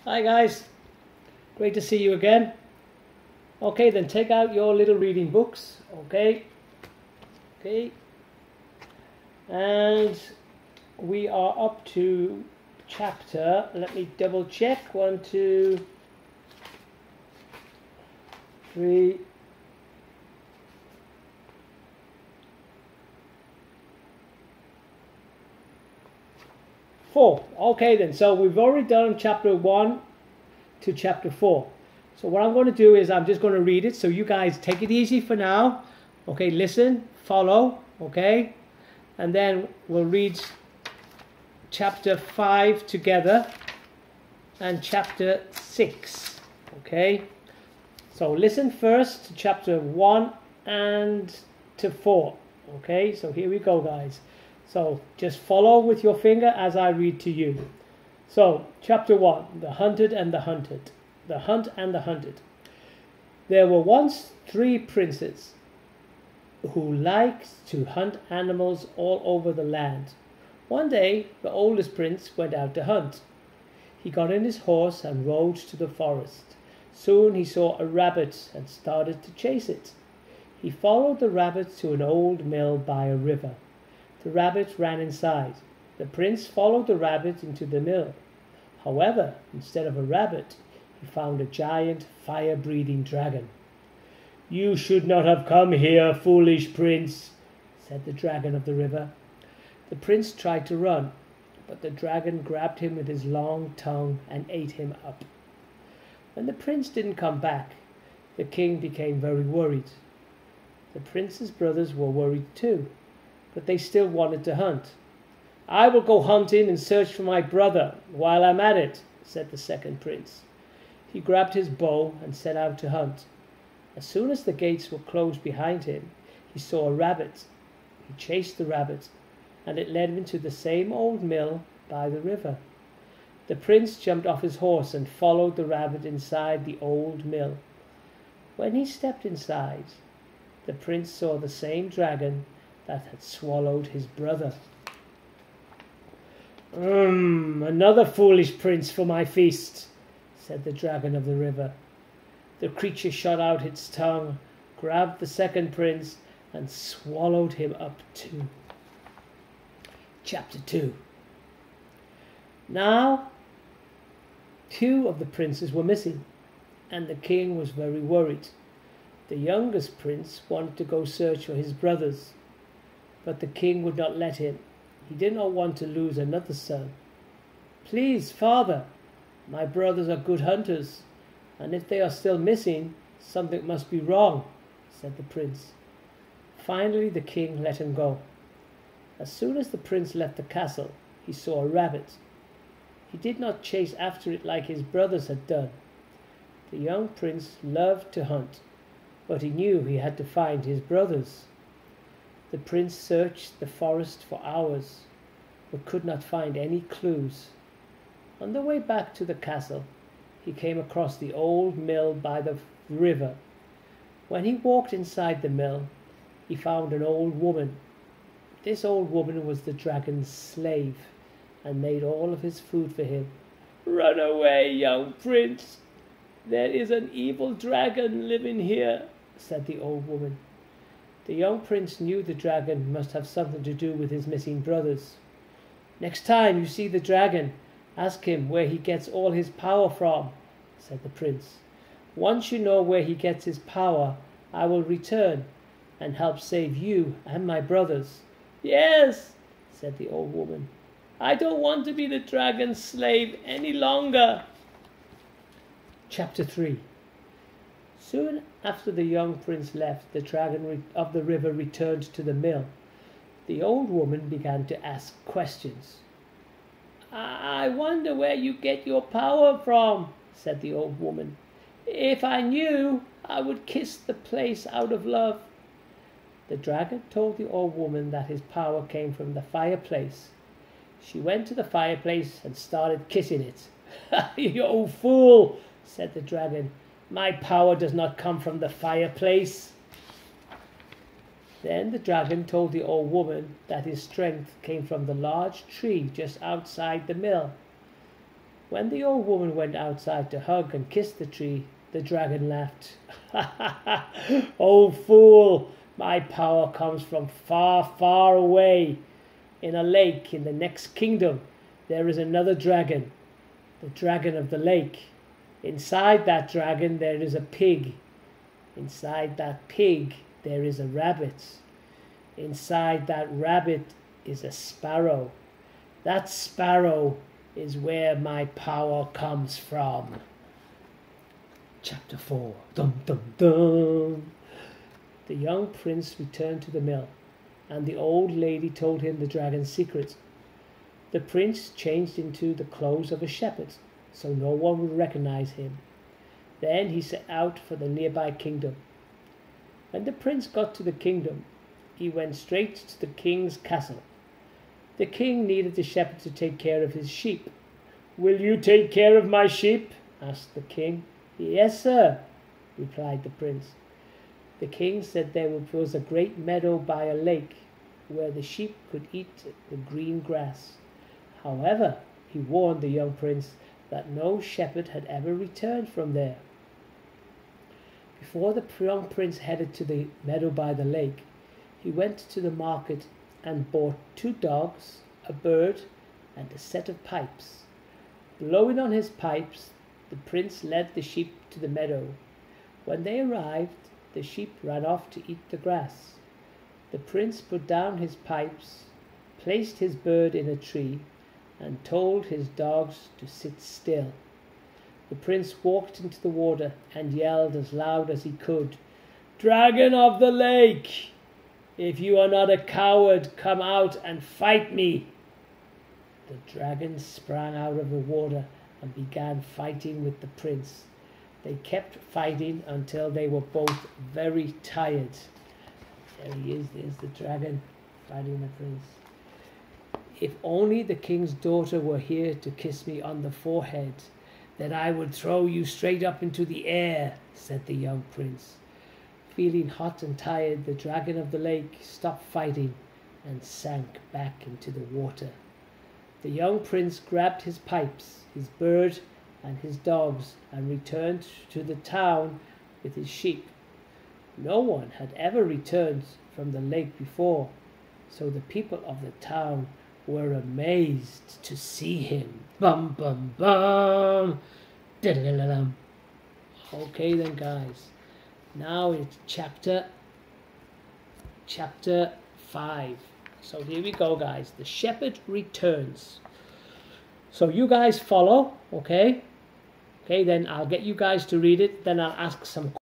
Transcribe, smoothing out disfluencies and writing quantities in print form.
Hi guys, great to see you again. Okay, then take out your little reading books. Okay, and we are up to chapter, let me double check, 1, 2, 3, 4. Okay then, so we've already done chapter 1 to chapter 4. So what I'm going to do is I'm just going to read it, so you guys take it easy for now. Okay, listen, follow, okay? And then we'll read chapter 5 together and chapter 6, okay? So listen first to chapter 1 and to 4, okay? So here we go, guys. So just follow with your finger as I read to you. So chapter 1, the hunted and the hunted. The hunt and the hunted. There were once 3 princes who liked to hunt animals all over the land. One day, the oldest prince went out to hunt. He got in his horse and rode to the forest. Soon he saw a rabbit and started to chase it. He followed the rabbit to an old mill by a river. The rabbit ran inside. The prince followed the rabbit into the mill. However, instead of a rabbit, he found a giant fire-breathing dragon. "You should not have come here, foolish prince," said the dragon of the river. The prince tried to run, but the dragon grabbed him with his long tongue and ate him up. When the prince didn't come back, the king became very worried. The prince's brothers were worried too, but they still wanted to hunt. "I will go hunting and search for my brother while I'm at it," said the second prince. He grabbed his bow and set out to hunt. As soon as the gates were closed behind him, he saw a rabbit. He chased the rabbit, and it led him to the same old mill by the river. The prince jumped off his horse and followed the rabbit inside the old mill. When he stepped inside, the prince saw the same dragon that had swallowed his brother. Another foolish prince for my feast," said the dragon of the river. The creature shot out its tongue, grabbed the second prince, and swallowed him up too. Chapter 2. Now, 2 of the princes were missing, and the king was very worried. The youngest prince wanted to go search for his brothers, but the king would not let him. He did not want to lose another son. "Please, father, my brothers are good hunters, and if they are still missing, something must be wrong," said the prince. Finally, the king let him go. As soon as the prince left the castle, he saw a rabbit. He did not chase after it like his brothers had done. The young prince loved to hunt, but he knew he had to find his brothers. The prince searched the forest for hours, but could not find any clues. On the way back to the castle, he came across the old mill by the river. When he walked inside the mill, he found an old woman. This old woman was the dragon's slave, and made all of his food for him. "Run away, young prince. There is an evil dragon living here," said the old woman. The young prince knew the dragon must have something to do with his missing brothers. "Next time you see the dragon, ask him where he gets all his power from," said the prince. "Once you know where he gets his power, I will return and help save you and my brothers." "Yes," said the old woman. "I don't want to be the dragon's slave any longer." Chapter 3. Soon after the young prince left, the dragon of the river returned to the mill. The old woman began to ask questions. "I wonder where you get your power from," said the old woman. "If I knew, I would kiss the place out of love." The dragon told the old woman that his power came from the fireplace. She went to the fireplace and started kissing it. "You old fool," said the dragon. "My power does not come from the fireplace." Then the dragon told the old woman that his strength came from the large tree just outside the mill. When the old woman went outside to hug and kiss the tree, the dragon laughed. "Oh, fool! My power comes from far, far away. In a lake in the next kingdom, there is another dragon, the dragon of the lake. Inside that dragon, there is a pig. Inside that pig, there is a rabbit. Inside that rabbit is a sparrow. That sparrow is where my power comes from." Chapter 4. Dum dum dum. The young prince returned to the mill, and the old lady told him the dragon's secret. The prince changed into the clothes of a shepherd, so no one would recognize him. Then he set out for the nearby kingdom. When the prince got to the kingdom, he went straight to the king's castle. The king needed the shepherd to take care of his sheep. "Will you take care of my sheep?" asked the king. "Yes, sir," replied the prince. The king said there was a great meadow by a lake where the sheep could eat the green grass. However, he warned the young prince that no shepherd had ever returned from there. Before the young prince headed to the meadow by the lake, he went to the market and bought 2 dogs, a bird, and a set of pipes. Blowing on his pipes, the prince led the sheep to the meadow. When they arrived, the sheep ran off to eat the grass. The prince put down his pipes, placed his bird in a tree, and told his dogs to sit still. The prince walked into the water and yelled as loud as he could, "Dragon of the lake! If you are not a coward, come out and fight me." The dragon sprang out of the water and began fighting with the prince. They kept fighting until they were both very tired. There he is, there's the dragon fighting the prince. "If only the king's daughter were here to kiss me on the forehead, then I would throw you straight up into the air," said the young prince. Feeling hot and tired, the dragon of the lake stopped fighting and sank back into the water. The young prince grabbed his pipes, his bird, and his dogs and returned to the town with his sheep. No one had ever returned from the lake before, so the people of the town were amazed to see him. Bum bum bum. Da-da-da-da-dum. Okay then, guys. Now it's chapter 5. So here we go, guys. The shepherd returns. So you guys follow, okay? Okay, then I'll get you guys to read it. Then I'll ask some